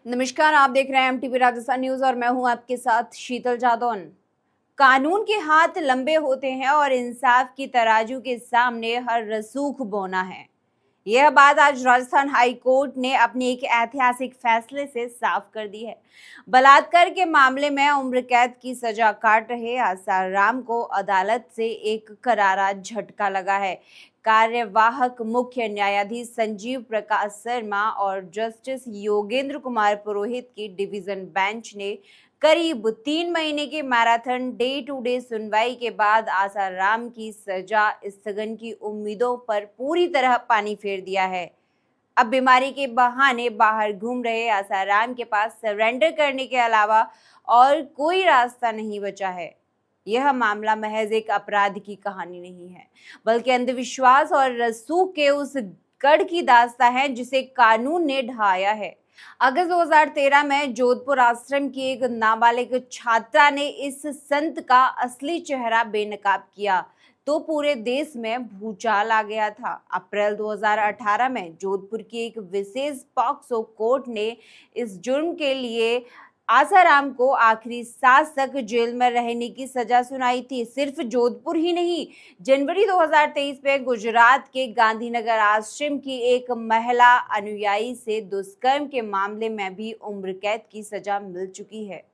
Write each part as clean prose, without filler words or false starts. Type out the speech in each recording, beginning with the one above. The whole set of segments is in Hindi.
नमस्कार, आप देख रहे हैं एमटीवी राजस्थान न्यूज और मैं हूं आपके साथ शीतल जादौन। कानून के हाथ लंबे होते हैं और इंसाफ की तराजू के सामने हर रसूख बौना है। यह बात आज राजस्थान हाई कोर्ट ने अपने एक ऐतिहासिक फैसले से साफ कर दी है। बलात्कार के मामले में उम्र कैद की सजा काट रहे आसाराम को अदालत से एक करारा झटका लगा है। कार्यवाहक मुख्य न्यायाधीश संजीव प्रकाश शर्मा और जस्टिस योगेंद्र कुमार पुरोहित की डिवीजन बेंच ने करीब 3 महीने के मैराथन डे टू डे सुनवाई के बाद आसाराम की सजा स्थगन की उम्मीदों पर पूरी तरह पानी फेर दिया है। अब बीमारी के बहाने बाहर घूम रहे आसाराम के पास सरेंडर करने के अलावा और कोई रास्ता नहीं बचा है। यह मामला महज एक अपराध की कहानी नहीं है, बल्कि अंधविश्वास और रसूख के उस गढ़ की दास्तां है जिसे कानून ने ढाया है। अगस्त 2013 में जोधपुर आश्रम की एक नाबालिग छात्रा ने इस संत का असली चेहरा बेनकाब किया तो पूरे देश में भूचाल आ गया था। अप्रैल 2018 में जोधपुर की एक विशेष पॉक्सो कोर्ट ने इस जुर्म के लिए आसाराम को आखिरी सांस तक जेल में रहने की सजा सुनाई थी। सिर्फ जोधपुर ही नहीं, जनवरी 2023 में गुजरात के गांधीनगर आश्रम की एक महिला अनुयायी से दुष्कर्म के मामले में भी उम्र कैद की सजा मिल चुकी है।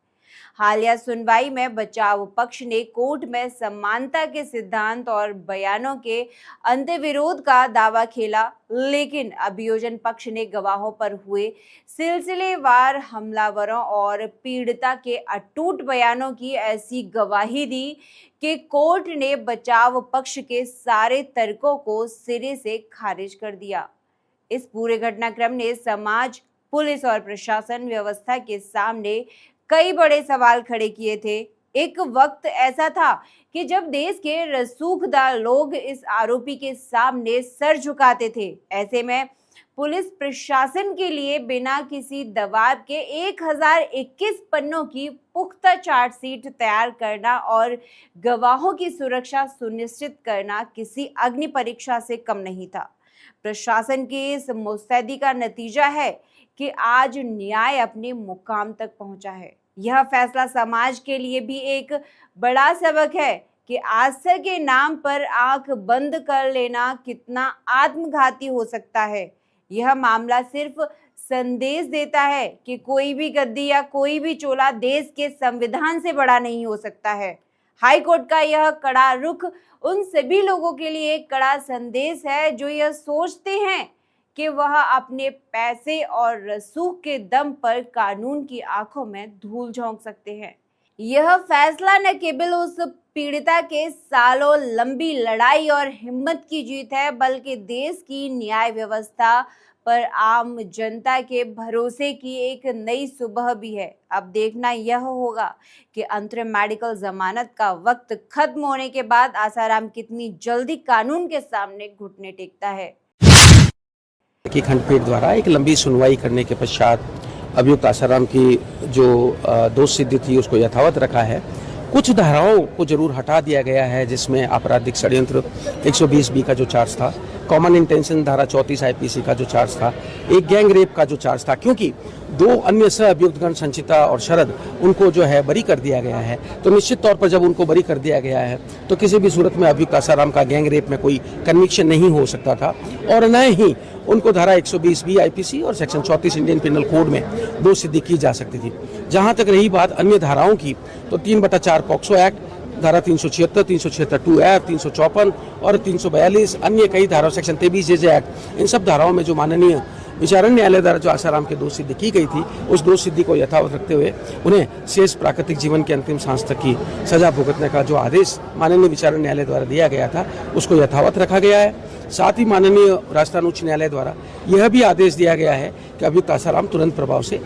हालिया सुनवाई में बचाव पक्ष ने कोर्ट में समानता के सिद्धांत और बयानों के अंतर्विरोध का दावा खेला, लेकिन अभियोजन पक्ष ने गवाहों पर हुए सिलसिलेवार हमलावरों और पीड़िता के अटूट बयानों की ऐसी गवाही दी कि कोर्ट ने बचाव पक्ष के सारे तर्कों को सिरे से खारिज कर दिया। इस पूरे घटनाक्रम ने समाज, पुलिस और प्रशासन व्यवस्था के सामने कई बड़े सवाल खड़े किए थे। एक वक्त ऐसा था कि जब देश के रसूखदार लोग इस आरोपी के सामने सर झुकाते थे। ऐसे में पुलिस प्रशासन के लिए बिना किसी दबाव के 1021 पन्नों की पुख्ता चार्जशीट तैयार करना और गवाहों की सुरक्षा सुनिश्चित करना किसी अग्नि परीक्षा से कम नहीं था। प्रशासन की इस मुस्तैदी का नतीजा है कि आज न्याय अपने मुकाम तक पहुंचा है। यह फैसला समाज के लिए भी एक बड़ा सबक है कि आस्था के नाम पर आंख बंद कर लेना कितना आत्मघाती हो सकता है। यह मामला सिर्फ संदेश देता है कि कोई भी गद्दी या कोई भी चोला देश के संविधान से बड़ा नहीं हो सकता है। हाई कोर्ट का यह कड़ा रुख उन सभी लोगों के लिए एक कड़ा संदेश है जो यह सोचते हैं कि वह अपने पैसे और रसूख के दम पर कानून की आंखों में धूल झोंक सकते हैं। यह फैसला न केवल उस पीड़िता के सालों लंबी लड़ाई और हिम्मत की जीत है, बल्कि देश की न्याय व्यवस्था पर आम जनता के भरोसे की एक नई सुबह भी है। अब देखना यह होगा कि अंतरिम मेडिकल जमानत का वक्त खत्म होने के बाद आसाराम कितनी जल्दी कानून के सामने घुटने टेकता है। की खंडपीठ द्वारा एक लंबी सुनवाई करने के पश्चात अभियुक्त आसाराम की जो दोष सिद्धि थी उसको यथावत रखा है। कुछ धाराओं को जरूर हटा दिया गया है, जिसमें आपराधिक षड्यंत्र 120B का जो चार्ज था, कॉमन इंटेंशन धारा 34 IPC का जो चार्ज था, एक गैंग रेप का जो चार्ज था, क्योंकि 2 अन्य सह अभियुक्तगण संचिता और शरद उनको जो है बरी कर दिया गया है। तो निश्चित तौर पर जब उनको बरी कर दिया गया है तो किसी भी सूरत में अभियुक्त आसाराम का गैंग रेप में कोई कन्विक्शन नहीं हो सकता था और न ही उनको धारा 120B IPC और सेक्शन 34 इंडियन पिनल कोड में दोष सिद्धि की जा सकती थी। जहां तक रही बात अन्य धाराओं की, तो 3/4 पॉक्सो एक्ट, धारा 376, 376 2F, 354 और 342 अन्य कई धाराओं, सेक्शन 23 JJ एक्ट, इन सब धाराओं में जो माननीय विचारण न्यायालय द्वारा जो आसाराम के दोष सिद्धि की गई थी, उस दोष सिद्धि को यथावत रखते हुए उन्हें शेष प्राकृतिक जीवन के अंतिम सांस तक की सजा भुगतने का जो आदेश माननीय विचारण न्यायालय द्वारा दिया गया था उसको यथावत रखा गया है। साथ ही माननीय राजस्थान उच्च न्यायालय द्वारा यह भी आदेश दिया गया है कि अभियुक्त आसाराम तुरंत प्रभाव से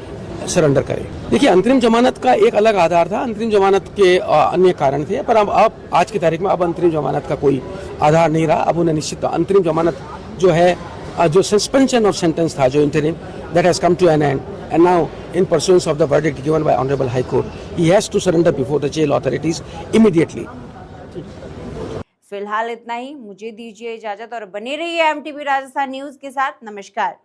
सरेंडर करें। देखिए, अंतरिम जमानत का एक अलग आधार था, अंतरिम जमानत के अन्य कारण थे, पर अब आज की तारीख में अब अंतरिम जमानत का कोई आधार नहीं रहा। अब उन्हें निश्चित अंतरिम जमानत जो है, जो सस्पेंशन ऑफ सेंटेंस था, जो interim, that has come to an end and now in pursuance of the verdict given by Honorable High Court, he has to surrender before the jail authorities immediately. फिलहाल इतना ही, मुझे दीजिए इजाजत और बने रहिए एमटीवी राजस्थान न्यूज के साथ। नमस्कार।